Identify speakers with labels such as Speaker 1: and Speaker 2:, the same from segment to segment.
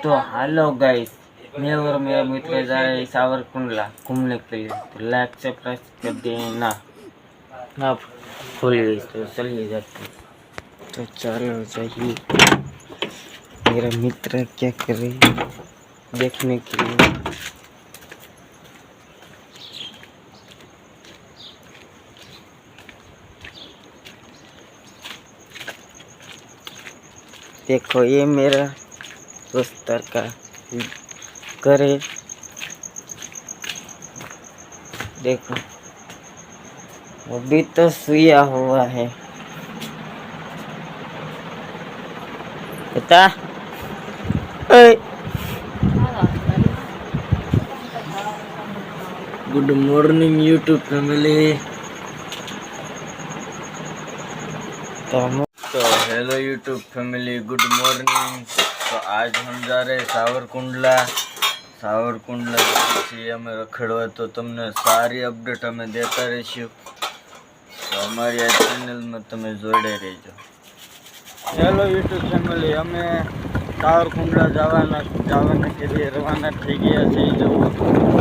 Speaker 1: तो hello guys, मैं और मेरा मित्र जा रहे हैं सावरकुंडला घूमने के लिए। तो लाइक सब्सक्राइब कर देना। आप भूल गए तो चलिए जाते हैं। तो चलो चाहिए मेरा मित्र क्या कर रही है देखने के लिए। देखो ये मेरा दोस्तर का घर है। देखो वो भी तो सोया हुआ है। बता गुड मॉर्निंग यूट्यूब फैमिली। तो hello YouTube family, good morning. तो आज हम जा रहे हैं सावरकुंडला છીએ અમે રખડવા। તો તમને સારી અપડેટ અમે દેતા રહીશું, તો અમારી આ ચેનલમાં તમે જોડે રહેજો। હેલો યુટ્યુબ ફેમિલી, અમે સાવરકુંડલા જવાના કે लिए રવાના થઈ ગયા છીએ। જો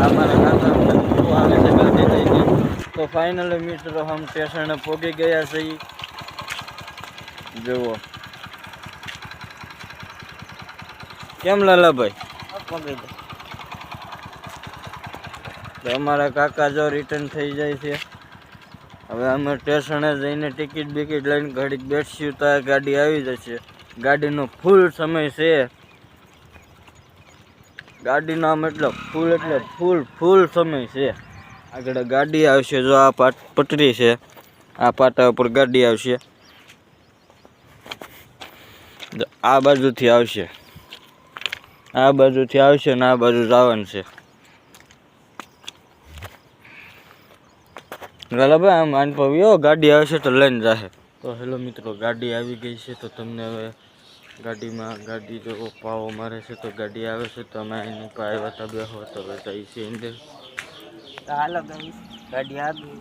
Speaker 1: અમારા કાકા અમને આવે છે ગાડી લઈને। તો ફાઇનલી મિત્રો हम સ્ટેશને પહોંચી ગયા છીએ। જુઓ કેમ લાલાભાઈ પહોંચી ગયા। તો અમારા કાકા જો રિટર્ન થઈ જાય છે। હવે અમે સ્ટેશને જઈને ટિકિટ બિકિટ લઈને ઘડીક બેઠશું તો ગાડી આવી જશે। ગાડીનો ફૂલ સમય છે। ગાડીનો આમ એટલે ફૂલ સમય છે। આગળ ગાડી આવશે। જો આ પટરી છે, આ પાટા ઉપર ગાડી આવશે। આ બાજુથી આવશે ને આ બાજુ જવાનું છે। ભાઈ આમ અનુભવ્યો ગાડી આવશે તો લઈને જાહે। તો હેલો મિત્રો, ગાડી આવી ગઈ છે। તો તમને હવે ગાડી જો પાવો મારે છે તો ગાડી આવે છે। તો અમે એની પાસે આવ્યા હતા બેહો તો હવે જઈ છે અંદર। હાલો ગાડી આવી।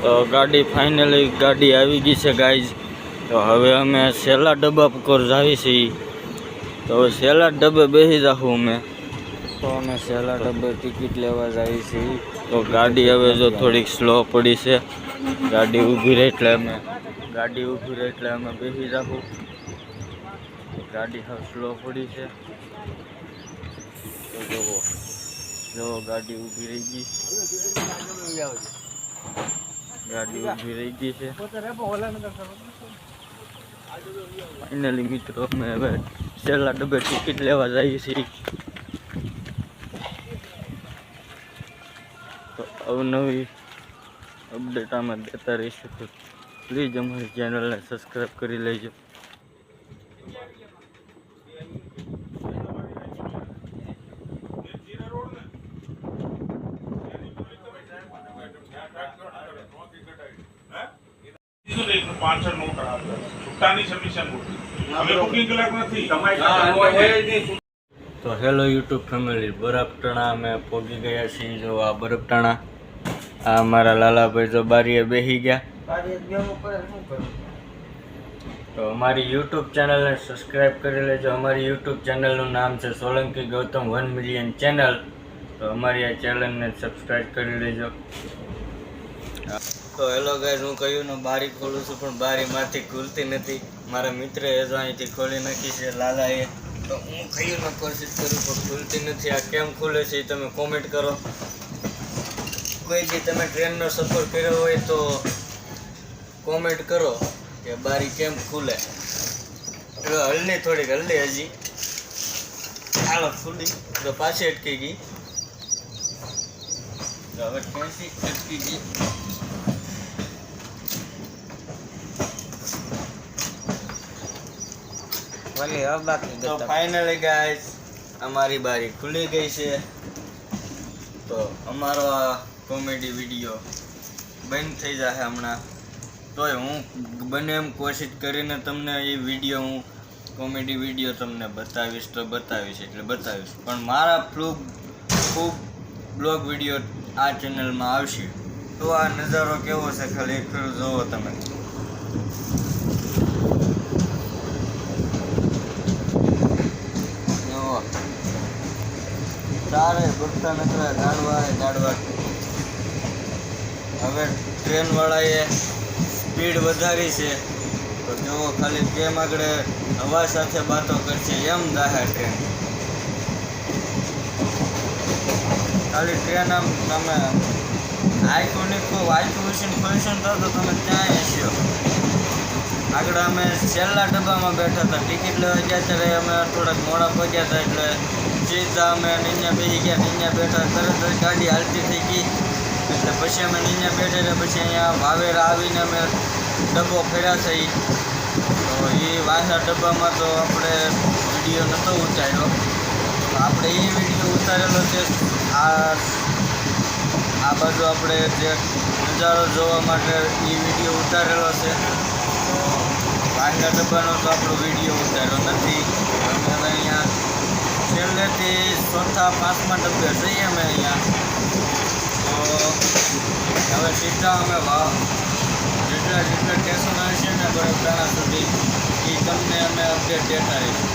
Speaker 1: તો ગાડી ફાઇનલી ગાડી આવી ગઈ છે ગાઈઝ। તો હવે અમે છેલ્લા ડબ્બા પર જાવી છીએ। તો હવે છેલ્લા ડબ્બે બેસી જાઉં અમે। તો અમે છેલ્લા ડબ્બે ટિકિટ લેવા જઈએ છીએ। તો ગાડી હવે જો થોડીક સ્લો પડી છે। ગાડી ઊભી રહે એટલે અમે બેસી જાઉં। ગાડી હવે સ્લો પડી છે। તો જો ગાડી ઊભી રહી ગઈ છે। ફાઇનલી મિત્રો અમે હવે છેલ્લા ડબ્બે ટિકિટ લેવા જઈએ છીએ। તો અવનવી અપડેટ આમાં દેતા રહીશું। તો પ્લીઝ અમારી ચેનલને સબસ્ક્રાઈબ કરી લેજો। તો હેલો યુટ્યુબ ફેમિલી, બરફટાણા અમે પહોંચી ગયા છીએ। જો આ બરફટાણા, આ અમારા લાલાભાઈ જો બારીએ બેસી ગયા। તો અમારી યુટ્યુબ ચેનલને સબસ્ક્રાઈબ કરી લેજો। અમારી યુટ્યુબ ચેનલનું નામ છે સોલંકી ગૌતમ 1 મિલિયન ચેનલ। તો અમારી આ ચેનલને સબસ્ક્રાઈબ કરી લેજો। તો હેલો ગાઈસ, હું કહ્યું ને બારી ખોલું છું પણ બારીમાંથી ખુલતી નથી। મારા મિત્રએ જો અહીંથી ખોલી નાખી છે લાલાએ। તો હું કહ્યું ને કોશિશ કરું પણ ખુલતી નથી। આ કેમ ખુલે છે એ તમે કોમેન્ટ કરો। કોઈ બી તમે ટ્રેનનો સફર કર્યો હોય તો કોમેન્ટ કરો કે બારી કેમ ખુલે। હલની થોડીક હજી હાલો ખુલી તો પાછી અટકી ગઈ। તો હવે કેસી અટકી ગઈ। તો ફાઇનલી ગાઈસ અમારી બારી ખુલી ગઈ છે। તો અમારો આ કોમેડી વિડીયો બંધ થઈ જશે હમણાં। તોય હું બને એમ કોશિશ કરીને તમને એ વિડીયો હું કોમેડી વિડીયો તમને બતાવીશ પણ મારા ખૂબ બ્લોગ વિડીયો આ ચેનલમાં આવશે। તો આ નજારો કેવો છે ખાલી એક ફેર જોવો તમે। હારે ભરતા નકરા ગાડવા. હવે ટ્રેનવાળાએ સ્પીડ વધારી છે તો જુઓ ખાલી કેમ આગળ હવા સાથે વાતો કરશે એમ દાહે ટ્રેન. ખાલી ટ્રેન આમ તમે આઈકોનિક ખોલીશું તો તમે ક્યાંય હશો. આગળ અમે છેલ્લા ડબ્બામાં બેઠા હતા, ટિકિટ લેવા ગયા ત્યારે અમે થોડાક મોડા પહોંચ્યા હતા એટલે સીધા અમે નીચે બેસી ગયા. નીચે બેઠા તરત જ ગાડી હાલતી થઈ ગઈ એટલે પછી અમે નીચે બેઠા એટલે પછી અહીંયા વાવેરા આવીને અમે ડબ્બો ફેર્યા થઈ. તો એ વાસા ડબ્બામાં તો આપણે વિડીયો નહોતો ઉતાર્યો, આપણે એ વિડીયો ઉતારેલો છે આ બાજુ આપણે જે નજારો જોવા માટે એ વિડીયો ઉતારેલો છે. તો વાસા ડબ્બાનો તો આપણો વિડીયો ઉતાર્યો નથી. અમે હવે અહીંયા છેલ્લેથી ચોથા પાંચમા ડબ્બે જઈએ અમે અહીંયા. તો હવે સીધા અમે જેટલા સ્ટેશન આવે છે ને બરાબર સુધી એ તમને અમે અપડેટ દેતા રહીશું.